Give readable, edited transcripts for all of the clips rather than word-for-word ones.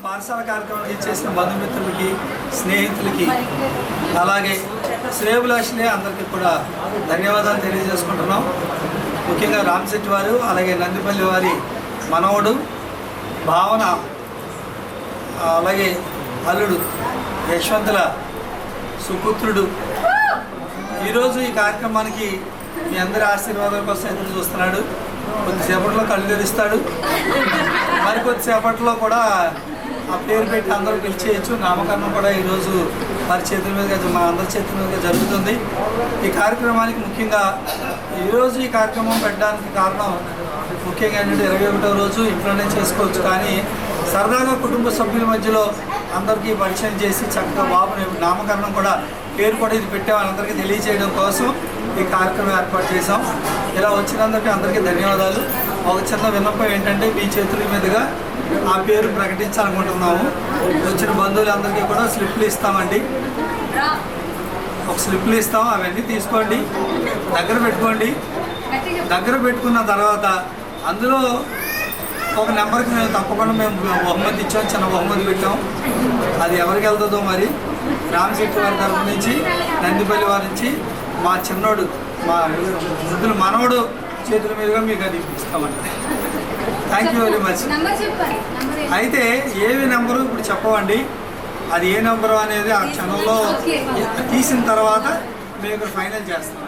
పాఠశాల కార్యక్రమానికి ఇచ్చేసిన బంధుమిత్రులకి, స్నేహితులకి, అలాగే శ్రేయోభిలాషులే అందరికీ కూడా ధన్యవాదాలు తెలియజేసుకుంటున్నాం. ముఖ్యంగా రామశెట్టి వారు, అలాగే నందిపల్లి వారి మనవడు భావన, అలాగే అల్లుడు యశ్వంతుల సుపుత్రుడు ఈరోజు ఈ కార్యక్రమానికి మీ అందరి ఆశీర్వాదాల కోసం ఎదురు చూస్తున్నాడు. కొద్దిసేపట్లో కళ్ళు తెరుస్తాడు, మరికొద్దిసేపట్లో కూడా ఆ పేరు పెట్టి అందరూ పిలిచేయచ్చు. నామకరణం కూడా ఈరోజు వారి చేతుల మీదుగా, మా అందరి చేతుల మీదుగా జరుగుతుంది. ఈ కార్యక్రమానికి ముఖ్యంగా ఈరోజు ఈ కార్యక్రమం పెట్టడానికి కారణం ముఖ్యంగా ఏంటంటే 21వ రోజు ఇంట్లోనే చేసుకోవచ్చు, కానీ సరదాగా కుటుంబ సభ్యుల మధ్యలో అందరికీ పరిచయం చేసి చక్కగా బాబుని నామకరణం కూడా పేరు కూడా ఇది పెట్టామని అందరికీ తెలియజేయడం కోసం ఈ కార్యక్రమం ఏర్పాటు చేసాం. ఇలా వచ్చినందుకు అందరికీ ధన్యవాదాలు. ఒక చిన్న విన్నపం ఏంటంటే మీ చేతుల మీదుగా ఆ పేరు ప్రకటించాలనుకుంటున్నాము. వచ్చిన బంధువులందరికీ కూడా స్లిప్లు ఇస్తామండి. ఒక స్లిప్లు ఇస్తాం, అవన్నీ తీసుకోండి, దగ్గర పెట్టుకోండి. దగ్గర పెట్టుకున్న తర్వాత అందులో ఒక నెంబర్కి మేము తప్పకుండా బహుమతి ఇచ్చాం, చిన్న బహుమతి పెట్టాం. అది ఎవరికి వెళ్తుందో మరి. రామశెట్టి వారి తరఫు నుంచి, నందిపల్లి వారి నుంచి మా చిన్నోడు, మా వృద్ధుల మనవడు చేతుల మీదుగా మీకు అది ఇస్తామండి. Thank you very much. అయితే ఏవి నెంబరు ఇప్పుడు చెప్పవండి, అది ఏ నెంబరు అనేది ఆ క్షణంలో తీసిన తర్వాత మేము ఫైనల్ చేస్తాం.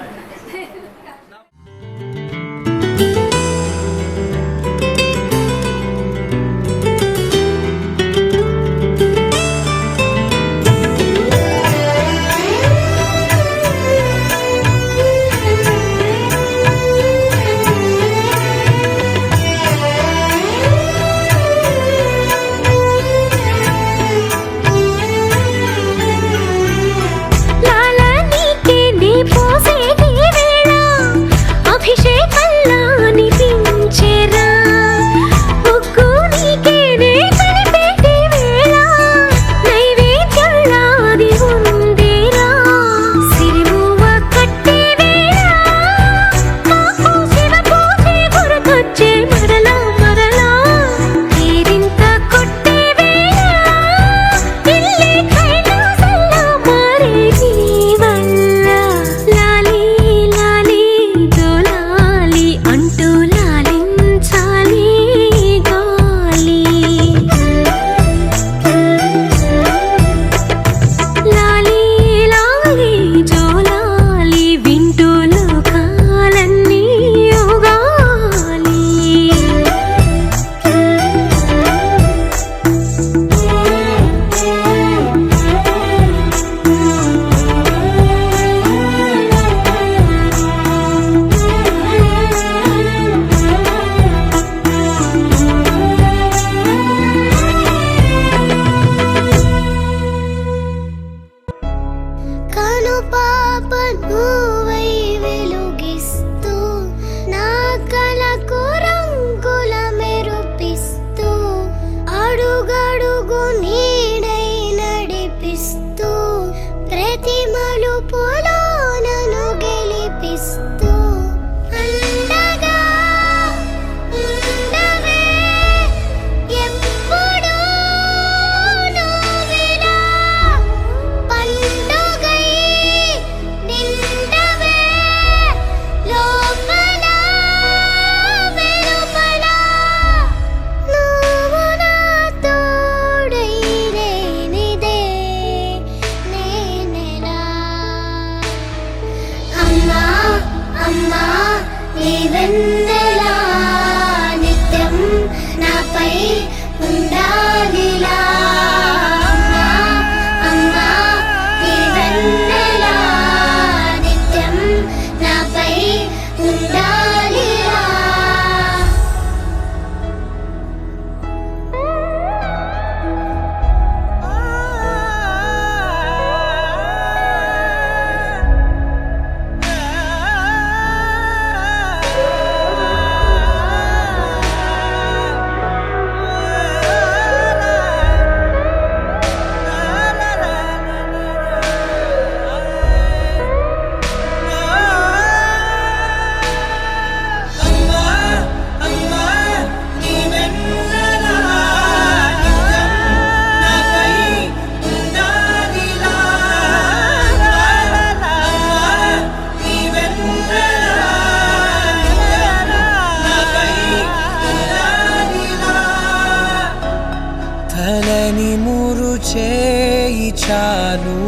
అమ్మా నీ వెన్నెలా నిత్యం నాపై ఉండాలిలా అమ్మా అమ్మా నీ వెన్నెలా నిత్యం నాపై ఉండాలిలా తలని మురు చేయి చాలు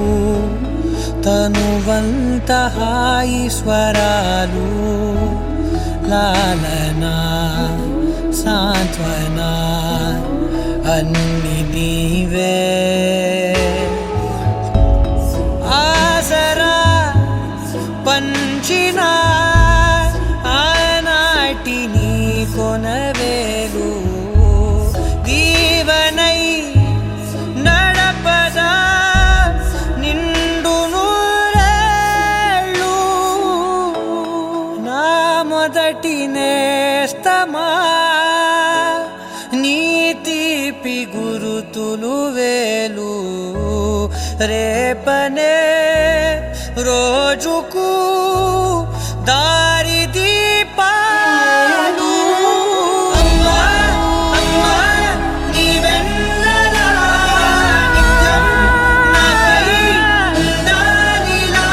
తనువంత హాయి స్వరాలు లాలనా సాంత్వన అన్ని నీవే ఆసరా పంచిన ఆనాటి నీ కొనవేలు దీవనై నడపదా నిండు నూరేళ్ళు నా మొదటి నేస్తమా నీ తీపి గురుతులు వేలు రేపనే రోజుకు దారి దీపాలు అమ్మా అమ్మా నీ వెన్నెలా నిత్యం నాపై ఉండాలిలా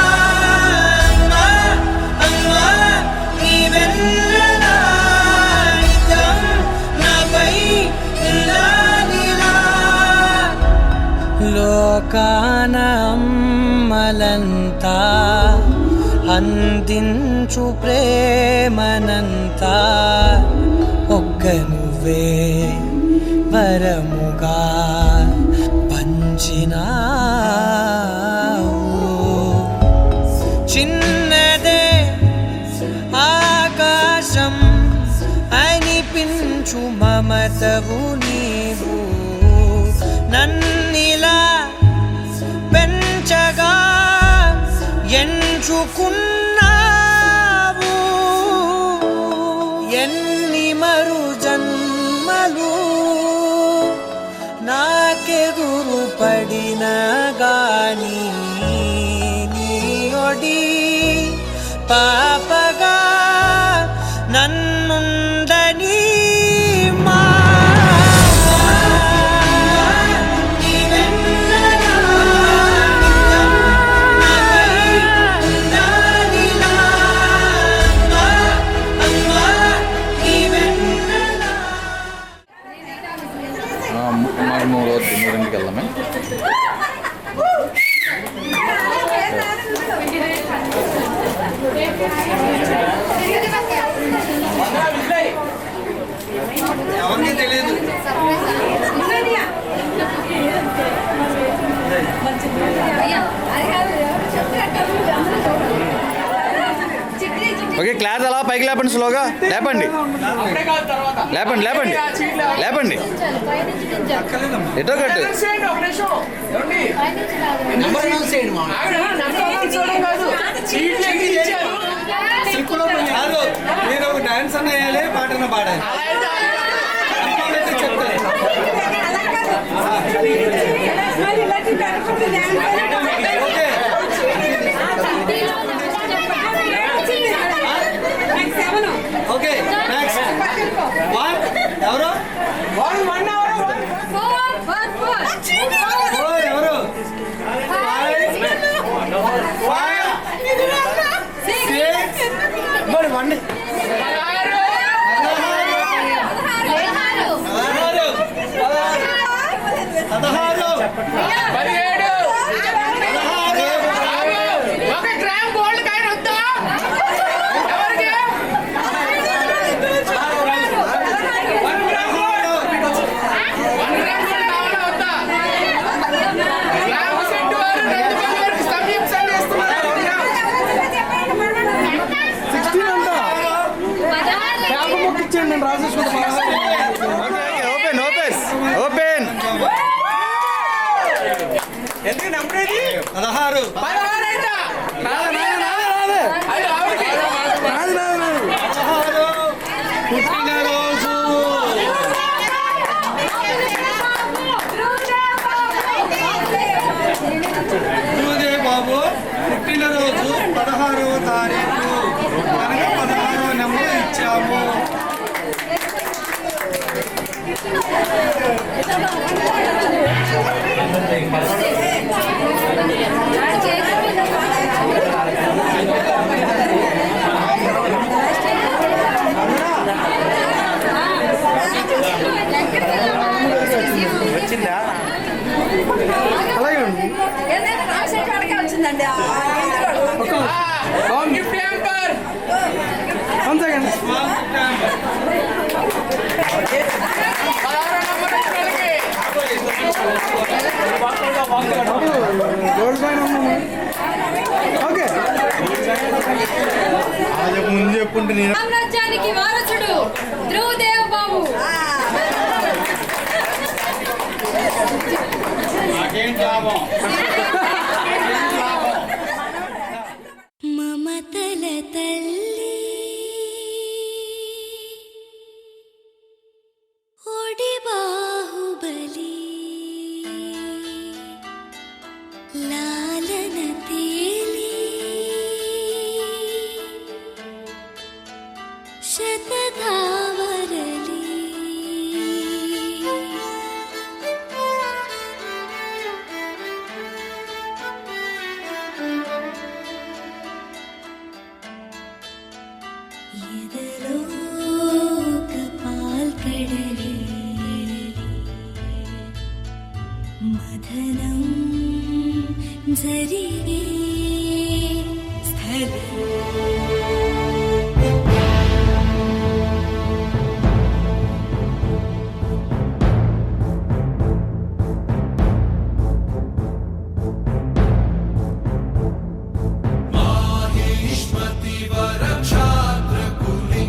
అమ్మా అమ్మా నీ వెన్నెలా నిత్యం నాపై ఉండాలిలా లోకాన అమ్మలంతా అందించు ప్రేమనంతా ఒక్క నువ్వే వరముగా పంచినావు చిన్నదే ఆకాశం అనిపించు మమతవు నీవు నన్నిలా పెంచగా ఎంచుకున్నావు ఎన్ని మరు జన్మలు నాకెదురు పడిన గాని నీ ఒడి పాపగా నన్నుందని మా మాకు 3 వద్దు 3కి వెళ్దామే ఎవరికి తెలియదు. ఓకే క్లాస్ అలా పైకి లేపండి స్లోగా లేపండి లేపండి లేపండి లేపండి ఎటో కట్టు కాదు, మీరు ఒక డాన్స్ అన్న వేయాలి, పాటన పాడాలి. చెప్తారు ఓకే. నెక్స్ట్ వన్ ఎవరు ఎవరు వండి 16 పుట్టినరోజు ధ్రువదేవ్ బాబు పుట్టినరోజు 16వ తారీఖు కనుక 16వ నెంబర్ ఇచ్చాము. వచ్చిందా? అలాగే ఉంది. వచ్చిందండి ఓకే ముందు చెప్పుంటే నేను సామ్రాజ్యానికి వారసుడు ధ్రువదేవ్ బాబు. మమతల తల్లి ఒడి బాహుబలి లాలన తేలి శతధావరలి ఎదలోక పాల్కడలి మదనం జరిగే స్థలం माहेश्मति वरक्षात्र कुलि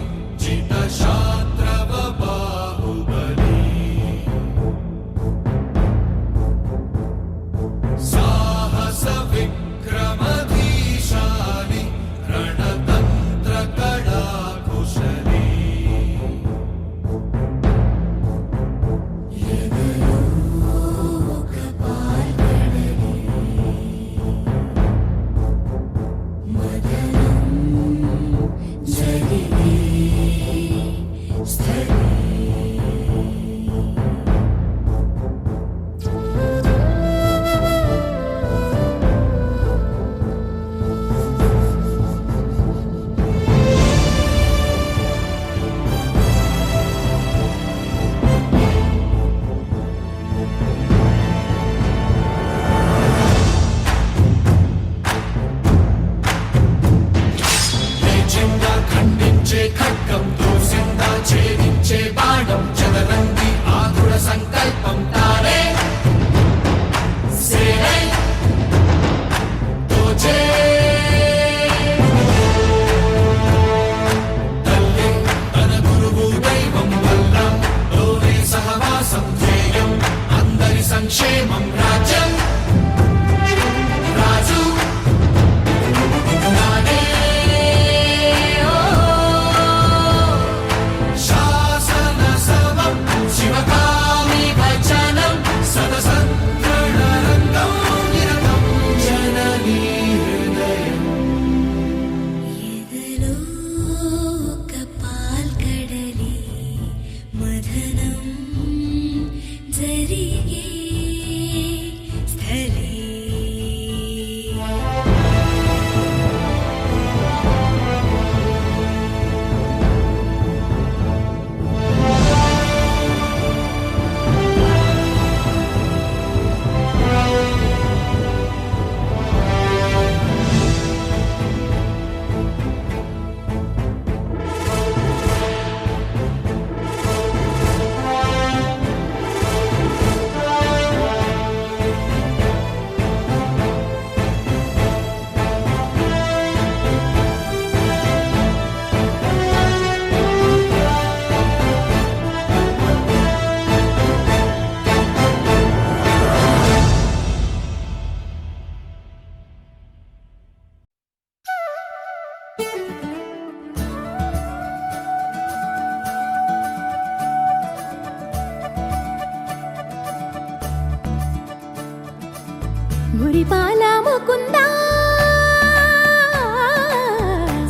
మురిపాల ముకుందా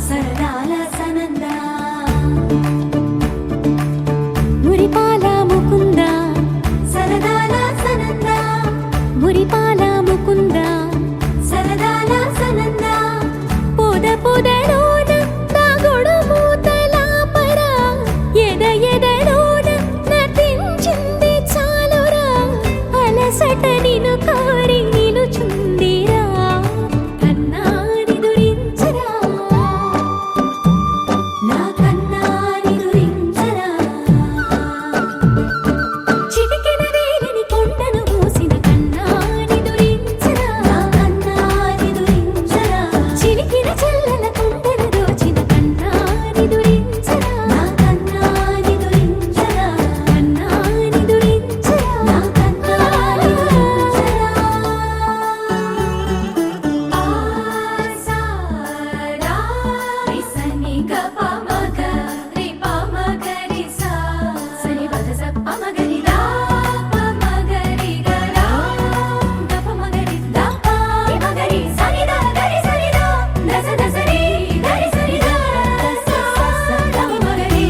సరదాల సనందా మురిపాల ముకుందా సరదాల సనందా మురిపాల ముకుందా సరదాల సనందా పొద పొదలోన నాగొడు మూతలాపరా ఎద ఎదలోన నటించింది చాలురా అలసట నిను కోరి నిలుచుందిరా కన్నాని దురించరా నా కన్నాని దురించరా చిటికెన వేలిని కొండను మూసిన కన్నాని దురించరా నా కన్నాని దురించరా చిలికిన చల్లల కొండను దోచిన కన్నాని దురించరా నా కన్నాని దురించరా కన్నాని దురించరా నా కన్నాని దురించరా ఆసారా రిసని గప మగ రిప మగరి సా సని పద సప్ప మగరి దా ప మగరి గరా గప మగరి దా ప మగరి సని దా గరి సని దా దస దసరి గరి సని దా స స ద మగరి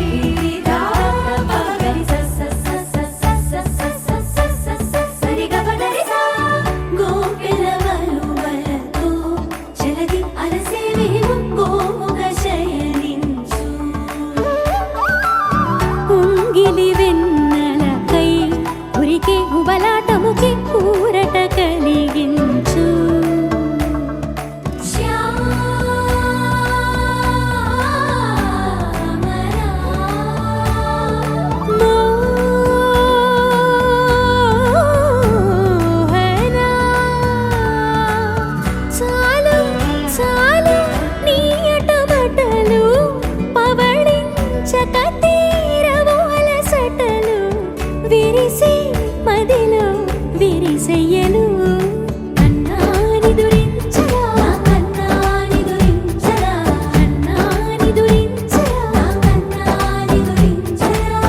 దా ప మగరి స స స స స స స స స సరి గప గరి సా గోపిల వలువలతో జలది అలసేవేము గోముగ శయనించు ఉంగిలి వెన్నెలకై ఉరికే ఉబలాటముకి ఊరట కలిగించు మోహనా చాలు చాలు నీ అటబటలు పవళించక తీరవు అలసటలు విరిసే మదిలో విరిసెయ్యలు కన్నాని దురించరా కన్నాని దురించరా కన్నాని దురించరా కన్నాని దురించరా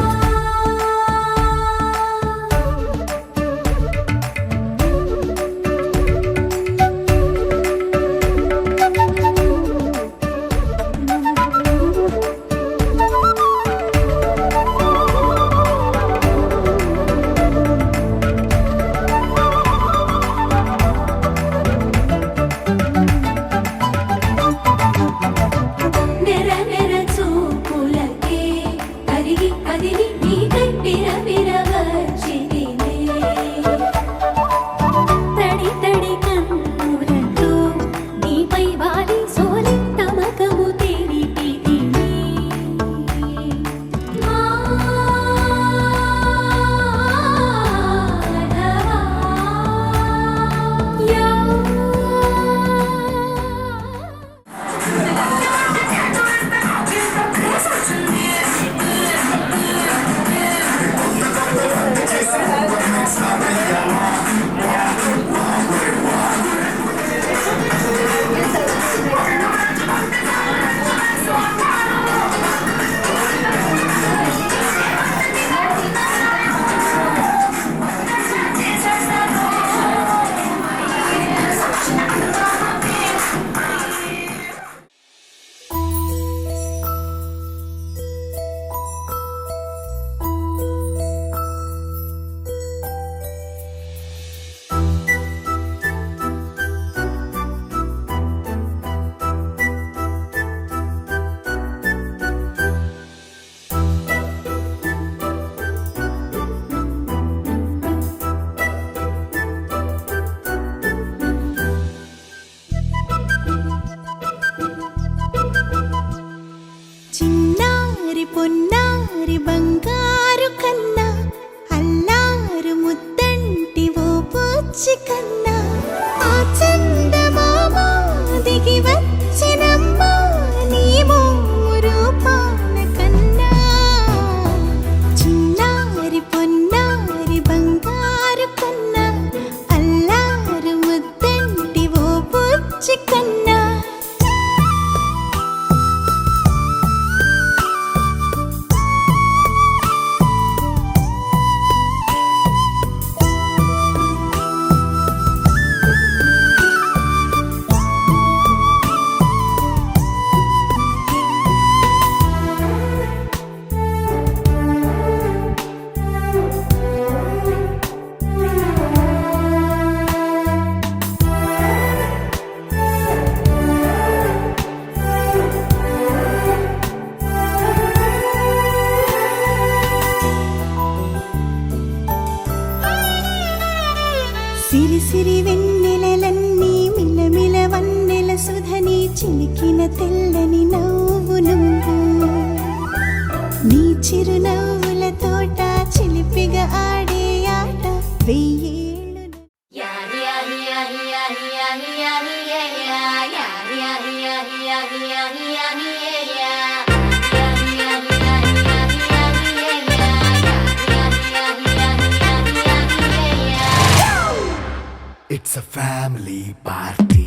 నెర నెర చూపులకే కరిగి కదిలి నీకై విర వచ్చితినే తడి తడి కన్నులతో నీపై వాలి సోలి తమకము తెలిపితినే చిన్నారి పొన్నారి బంగారు కన్నా అల్లారు ముద్దంటి ఓ పుచ్చి కన్నా ఆ చందమామ దిగి వచ్చినమ్మ నీ మోము రూపాన కన్నా చిన్నారి పొన్నారి బంగారు కన్నా అల్లారు ముద్దంటి ఓ పుచ్చి కన్నా family party.